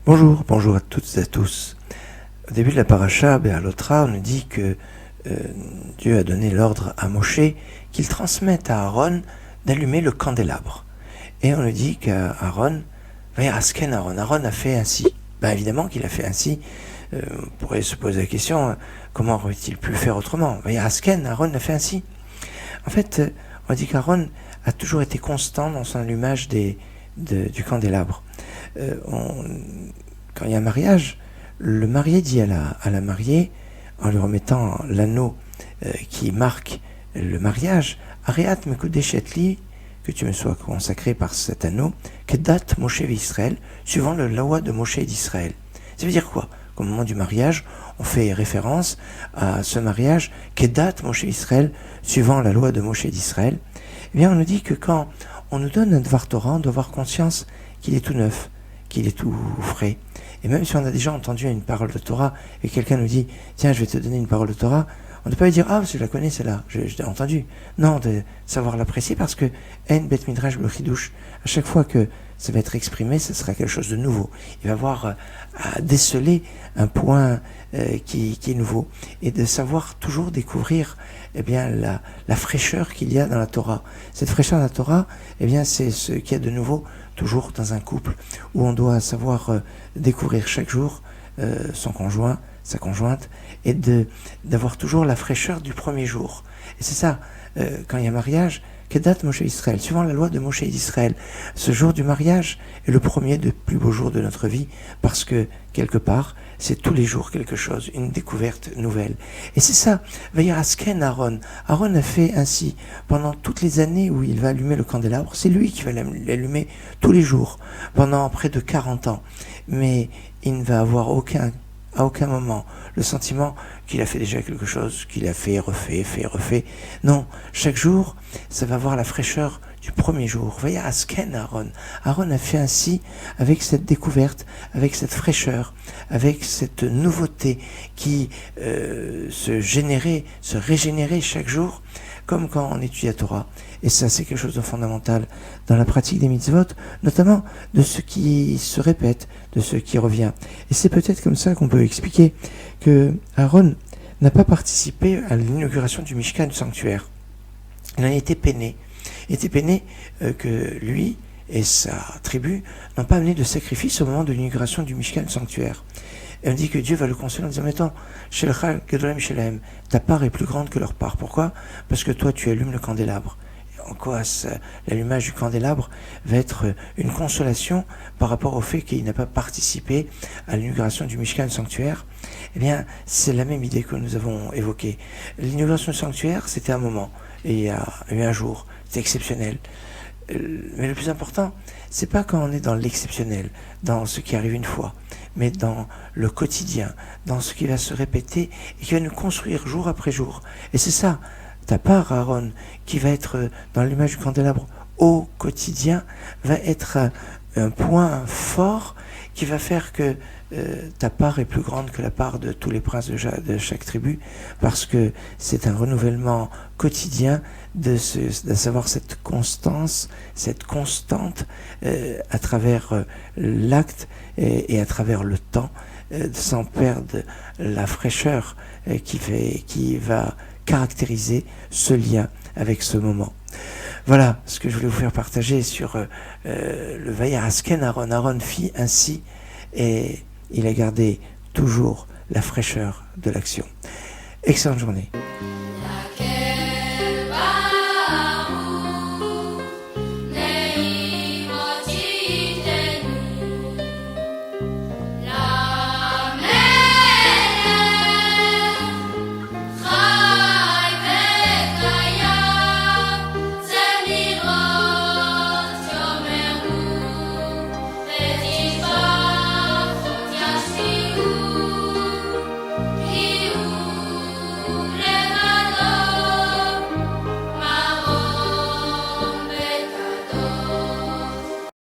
Bonjour à toutes et à tous. Au début de la paracha, Béalotra, on nous dit que Dieu a donné l'ordre à Moshe qu'il transmette à Aaron d'allumer le candélabre. Et on nous dit qu'Aaron, Aaron a fait ainsi. Évidemment qu'il a fait ainsi. On pourrait se poser la question, comment aurait-il pu faire autrement? Aaron a fait ainsi. En fait, on dit qu'Aaron a toujours été constant dans son allumage du candélabre. Quand il y a un mariage, le marié dit à la mariée, en lui remettant l'anneau qui marque le mariage, Areat Mekudeshetli, que tu me sois consacré par cet anneau, Kedat Moshe Israël, suivant la loi de Moshe d'Israël. Ça veut dire quoi? Qu'au moment du mariage, on fait référence à ce mariage, Kedat Moshe Israël, suivant la loi de Moshe d'Israël. Eh bien, on nous dit que quand on nous donne un Dvar Torah, on doit avoir conscience qu'il est tout neuf, qu'il est tout frais. Et même si on a déjà entendu une parole de Torah et quelqu'un nous dit « Tiens, je vais te donner une parole de Torah », on ne peut pas lui dire « Ah, je la connais celle-là, je l'ai entendue ». Non, de savoir l'apprécier parce que « En bet midrash b'chidouche », à chaque fois que ça va être exprimé, ce sera quelque chose de nouveau. Il va avoir à déceler un point qui est nouveau. Et de savoir toujours découvrir la fraîcheur qu'il y a dans la Torah. Cette fraîcheur dans la Torah, c'est ce qu'il y a de nouveau toujours dans un couple, où on doit savoir découvrir chaque jour son conjoint, sa conjointe, et d'avoir toujours la fraîcheur du premier jour. Et c'est ça, quand il y a mariage, Kedat Moshe Israël, suivant la loi de Moshe d'Israël. Ce jour du mariage est le premier des plus beaux jours de notre vie, parce que, quelque part, c'est tous les jours quelque chose, une découverte nouvelle. Et c'est ça, Vayarasken Aaron. Aaron a fait ainsi, pendant toutes les années où il va allumer le candélabre, c'est lui qui va l'allumer tous les jours, pendant près de 40 ans. Mais il ne va avoir à aucun moment le sentiment qu'il a fait déjà quelque chose, qu'il a fait, refait. Non, chaque jour, ça va avoir la fraîcheur du premier jour. Voyez, Asken Aaron. Aaron a fait ainsi avec cette découverte, avec cette fraîcheur, avec cette nouveauté qui se régénérait chaque jour, comme quand on étudie la Torah. Et ça, c'est quelque chose de fondamental dans la pratique des mitzvot, notamment de ce qui se répète, de ce qui revient. Et c'est peut-être comme ça qu'on peut expliquer que Aaron n'a pas participé à l'inauguration du Mishkan, du sanctuaire. Il en était peiné. Il était peiné que lui et sa tribu n'ont pas amené de sacrifice au moment de l'inauguration du Mishkan, du sanctuaire. Et on dit que Dieu va le consoler en disant « Attends, ta part est plus grande que leur part. » Pourquoi? Parce que toi, tu allumes le candélabre. En quoi l'allumage du candélabre va être une consolation par rapport au fait qu'il n'a pas participé à l'inauguration du Mishkan sanctuaire? C'est la même idée que nous avons évoquée. L'inauguration du sanctuaire, c'était un moment, et il y a eu un jour, c'était exceptionnel. Mais le plus important, c'est pas quand on est dans l'exceptionnel, dans ce qui arrive une fois, mais dans le quotidien, dans ce qui va se répéter et qui va nous construire jour après jour. Et c'est ça, ta part, Aaron, qui va être dans l'image du candélabre au quotidien, va être un point fort qui va faire que ta part est plus grande que la part de tous les princes de chaque tribu, parce que c'est un renouvellement quotidien de savoir cette constance, cette constante à travers l'acte et à travers le temps, sans perdre la fraîcheur qui va caractériser ce lien avec ce moment. Voilà ce que je voulais vous faire partager sur le Vayarasken Aaron. Aaron fit ainsi et il a gardé toujours la fraîcheur de l'action. Excellente journée.